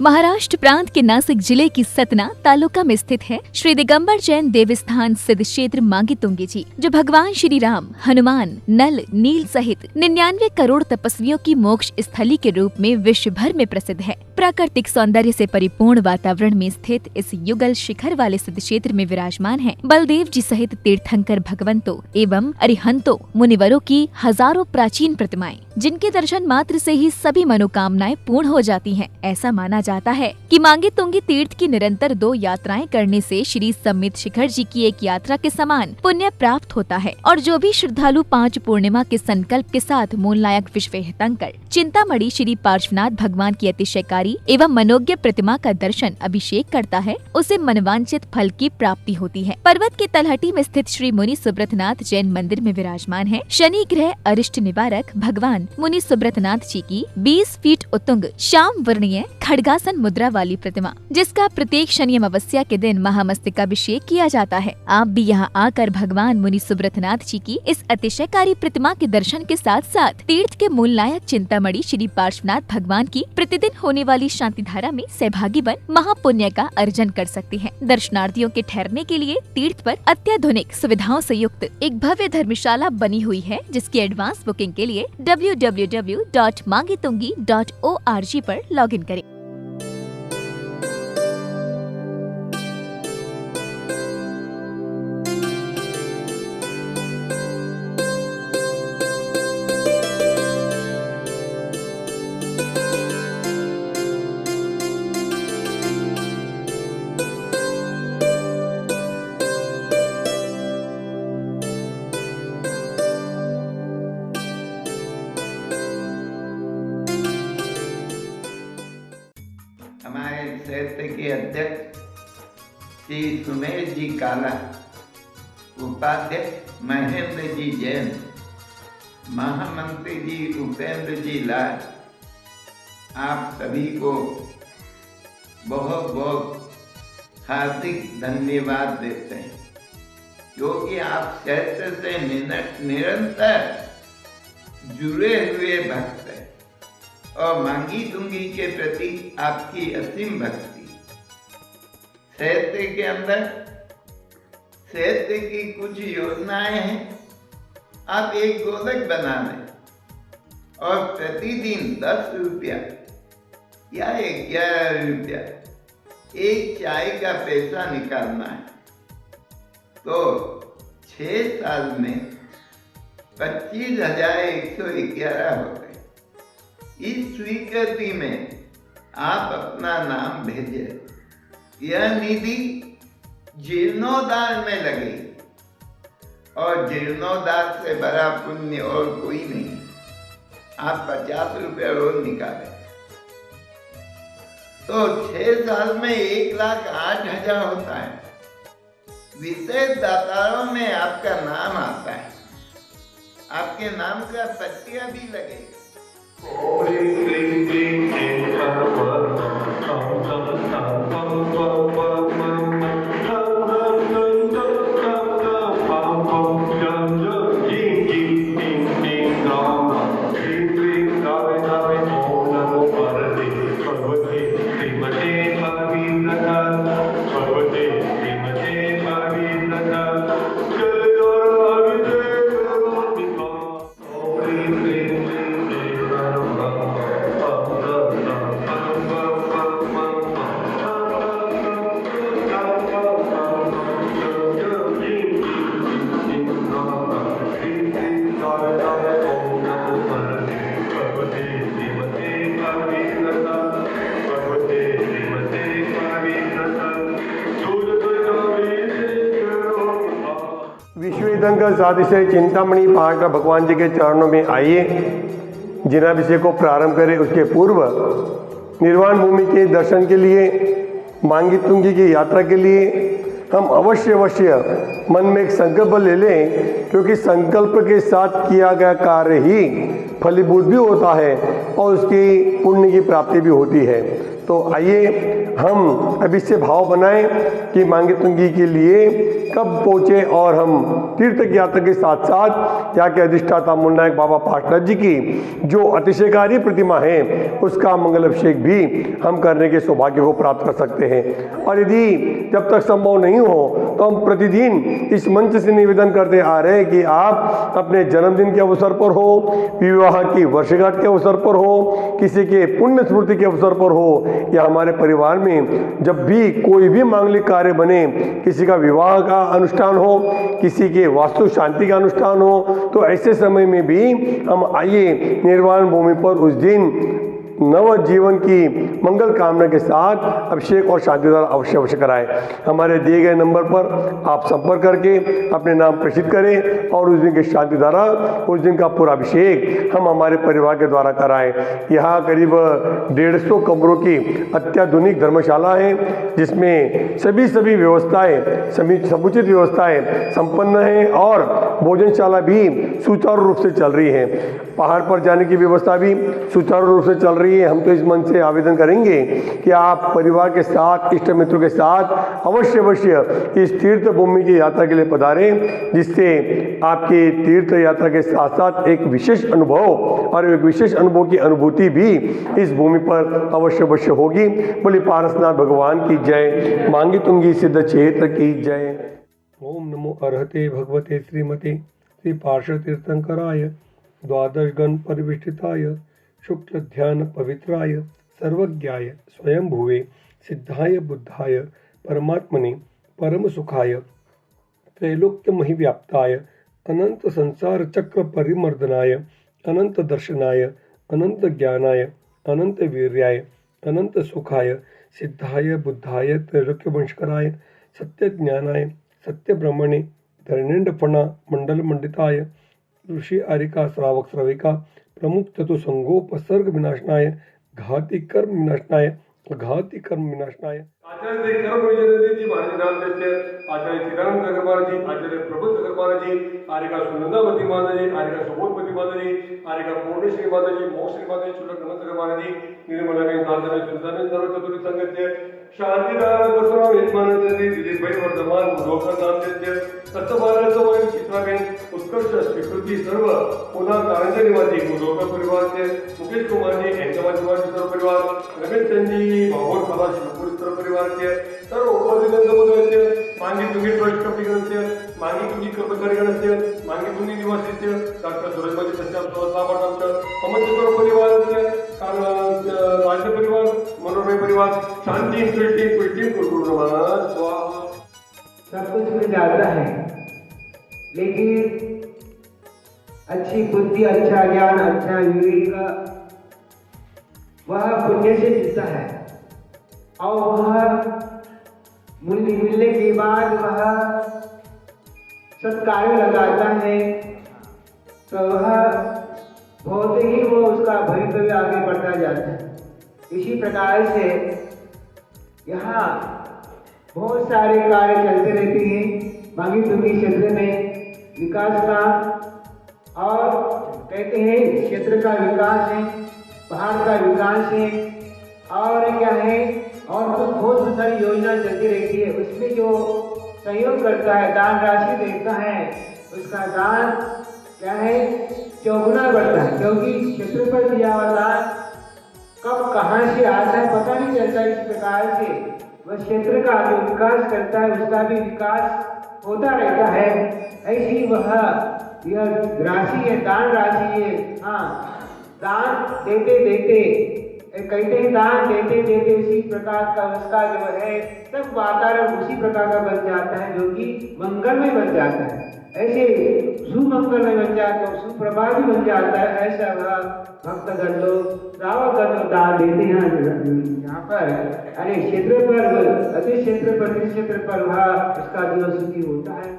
महाराष्ट्र प्रांत के नासिक जिले की सतना तालुका में स्थित है श्री दिगंबर जैन देवस्थान सिद्ध क्षेत्र मांगी तुंगी जी, जो भगवान श्री राम, हनुमान, नल, नील सहित 99 करोड़ तपस्वियों की मोक्ष स्थली के रूप में विश्व भर में प्रसिद्ध है। प्राकृतिक सौंदर्य से परिपूर्ण वातावरण में स्थित इस युगल शिखर वाले सिद्ध क्षेत्र में विराजमान है बलदेव जी सहित तीर्थंकर भगवंतों एवं अरिहंतों मुनिवरों की हजारों प्राचीन प्रतिमाएं, जिनके दर्शन मात्र से ही सभी मनोकामनाएं पूर्ण हो जाती हैं। ऐसा माना जाता है कि मांगी तुंगी तीर्थ की निरंतर 2 यात्राएं करने से श्री सम्मित शिखर जी की एक यात्रा के समान पुण्य प्राप्त होता है और जो भी श्रद्धालु 5 पूर्णिमा के संकल्प के साथ मूलनायक विश्वतीर्थंकर चिंतामणि श्री पार्श्वनाथ भगवान की अतिशयकारी एवं मनोज्ञ प्रतिमा का दर्शन अभिषेक करता है, उसे मनवांछित फल की प्राप्ति होती है। पर्वत के तलहटी में स्थित श्री मुनि सुब्रतनाथ जैन मंदिर में विराजमान है शनि ग्रह अरिष्ट निवारक भगवान मुनि सुब्रतनाथ जी की 20 फीट उत्तुंग श्याम वर्णीय खड्गासन मुद्रा वाली प्रतिमा, जिसका प्रत्येक शनि अमावस्या के दिन महामस्तकाभिषेक किया जाता है। आप भी यहाँ आकर भगवान मुनि सुब्रतनाथ जी की इस अतिशयकारी प्रतिमा के दर्शन के साथ साथ तीर्थ के मूलनायक चिंतामणि श्री पार्श्वनाथ भगवान की प्रतिदिन होने वाली शांति धारा में सहभागी बन महापुण्य का अर्जन कर सकते हैं। दर्शनार्थियों के ठहरने के लिए तीर्थ पर अत्याधुनिक सुविधाओं से युक्त एक भव्य धर्मशाला बनी हुई है, जिसकी एडवांस बुकिंग के लिए www.mangitungi.org पर लॉगिन करें। हमारे क्षेत्र के अध्यक्ष श्री सुमेर जी काला, उपाध्यक्ष महेंद्र जी जैन, महामंत्री जी उपेंद्र जी लाल, आप सभी को बहुत बहुत हार्दिक धन्यवाद देते हैं, क्योंकि आप क्षेत्र से निरंतर जुड़े हुए भक्त हैं और मांगी तुंगी के प्रति आपकी असीम भक्ति। क्षेत्र के अंदर क्षेत्र की कुछ योजनाएं हैं। आप एक गोलक बना लें और प्रतिदिन 10 रुपया या 11 रुपया एक चाय का पैसा निकालना है, तो 6 साल में 25,111 हो गए। इस स्वीकृति में आप अपना नाम भेजें। यह निधि जीर्णोद्धार में लगेगी और जीर्णोद्धार से बड़ा पुण्य और कोई नहीं। आप 50 रुपये रोज निकालें तो 6 साल में 1,08,000 होता है। विशेष दातारों में आपका नाम आता है, आपके नाम का पट्टिया भी लगेगा। विश्वतीर्थंकर साधिश्री चिंतामणि पार्श्वनाथ भगवान जी के चरणों में आइए। जिनाभिषेक को प्रारंभ करें उसके पूर्व निर्वाण भूमि के दर्शन के लिए, मांगी तुंगी की यात्रा के लिए हम अवश्य मन में एक संकल्प ले लें, क्योंकि संकल्प के साथ किया गया कार्य ही फलीभूत भी होता है और उसकी पुण्य की प्राप्ति भी होती है। तो आइए हम अब इससे भाव बनाएं कि मांगी तुंगी के लिए कब पहुँचे और हम तीर्थ की यात्रा के साथ साथ यहाँ के अधिष्ठाता मुन्नायक बाबा पार्शनाथ जी की जो अतिशयकारी प्रतिमा है उसका मंगल अभिषेक भी हम करने के सौभाग्य को प्राप्त कर सकते हैं। और यदि जब तक संभव नहीं हो तो हम प्रतिदिन इस मंच से निवेदन करते आ रहे हैं कि आप अपने जन्मदिन के अवसर पर हो, विवाह की वर्षगांठ के अवसर पर हो, किसी के पुण्य स्मृति के अवसर पर हो या हमारे परिवार में जब भी कोई भी मांगलिक कार्य बने, किसी का विवाह का अनुष्ठान हो, किसी के वास्तु शांति का अनुष्ठान हो, तो ऐसे समय में भी हम आइए निर्वाण भूमि पर उस दिन नव जीवन की मंगल कामना के साथ अभिषेक और शांति द्वारा अवश्य कराएं। हमारे दिए गए नंबर पर आप संपर्क करके अपने नाम प्रेषित करें और उस दिन की शांति द्वारा उस दिन का पूरा अभिषेक हम हमारे परिवार के द्वारा कराएं। यहाँ करीब 150 कमरों की अत्याधुनिक धर्मशाला है जिसमें सभी व्यवस्थाएं समुचित व्यवस्थाएं संपन्न है और भोजनशाला भी सुचारू रूप से चल रही है। पहाड़ पर जाने की व्यवस्था भी सुचारू रूप से चल रही है। हम तो इस मंच से आवेदन करेंगे कि आप परिवार के साथ, इष्ट मित्रों के साथ अवश्य इस तीर्थ भूमि की यात्रा के लिए पधारें, जिससे आपकी तीर्थ यात्रा के साथ साथ एक विशेष अनुभव और एक विशेष अनुभव की अनुभूति भी इस भूमि पर अवश्य होगी। बोले पारसनाथ भगवान की जय, मांगी तुंगी सिद्ध क्षेत्र की जय। ओम नमो अर्हते भगवते श्रीमते श्री पार्षद तीर्थंकराय द्वादश गण परिविष्टिताय शुक्ल ध्यान पवित्राय सर्वज्ञाय स्वयंभुवे सिद्धाय बुद्धाय परमात्मने परम सुखाय त्रैलोक्य महिव्याप्ताय अनंत संसार चक्र परिमर्दनाय अनंत दर्शनाय अनंत ज्ञानाय अनंत वीर्याय अनंत सुखाय सिद्धाय बुद्धाय त्रैलोक्य वंशकराय सत्य ज्ञानाय सत्य ब्रह्मणे धरणेन्द्रफणा मंडल मंडिताय ऋषि आरिका श्रावक श्रविका प्रमुख चतुसंगोपसर्ग विनाशनाय घाती कर्म विनाशनाय घाती कर्म विनाशनाय आचार्य कर्म विजयजी महाराज नाम देते आचार्य चिदानंद अग्रवाल जी, आचार्य प्रबोध अग्रवाल जी, आरिका सुनंदावती माता जी, आरिका सुबोधवती माता जी, आरिका पूर्णेश्वरी माता जी, मोक्षश्री माता जी, चुलक नमस्ते अग्रवाल जी, निर्मला के साधन सुल्तान सर्व चतुर्थ संगत्य शांतिदार बसराव यजमान जी, दिलीप भाई वर्धमान मुदोकर नाम देते सत्यबाला सवय चित्राबेन उत्कर्ष स्वीकृति सर्व पुन्हा कारंजा निवासी मुदोकर परिवार से मुकेश कुमार जी, हैदराबाद निवासी सर्व परिवार रमेश चंद जी, भागवत सभा शिवपुर सर्व परिवार के सर्व उपदिन समुदाय मांगी तुंगी ट्रस्ट कमिटी मांगी तुंगी कर्मचारी मांगी तुंगी निवासी डॉक्टर सुरेशबाजी सत्याम अमर सर्व परिवार राज्य परिवार मनोरमय परिवार शांति पुष्टि सब कुछ मिल जाता है, लेकिन अच्छी बुद्धि, अच्छा ज्ञान, अच्छा विवेक वह पुण्य से मिलता है और वह मिलने के बाद वह सत्कार्य लगाता है तो वह बहुत ही वो उसका भविष्य आगे बढ़ता जाता है। इसी प्रकार से यहाँ बहुत सारे कार्य चलते रहते हैं मांगी तुंगी क्षेत्र में विकास का, और कहते हैं क्षेत्र का विकास है, पहाड़ का विकास है और क्या है, और कुछ बहुत सारी योजना चलती रहती है। उसमें जो सहयोग करता है, दान राशि देता है, उसका दान क्या है चौगुना बढ़ता है, क्योंकि क्षेत्र पर दिया हुआ दान कब कहाँ से आता है पता नहीं चलता। इस प्रकार से वह क्षेत्र का जो विकास करता है उसका भी विकास होता रहता है। ऐसी वह यह राशि है, दान राशि है। हाँ, दान देते देते कहते हैं दान देते देते उसी प्रकार का उसका जो है सब वातावरण उसी प्रकार का बन जाता है जो कि मंगलमय बन जाता है। ऐसे सुमंगल में बन जाता है, सुप्रभात भी बन जाता है। ऐसा वह भक्तगण लोग श्रावकगण लोग दान देते हैं यहाँ पर, अरे क्षेत्र पर अति क्षेत्र पर वह उसका जो सुखी होता है।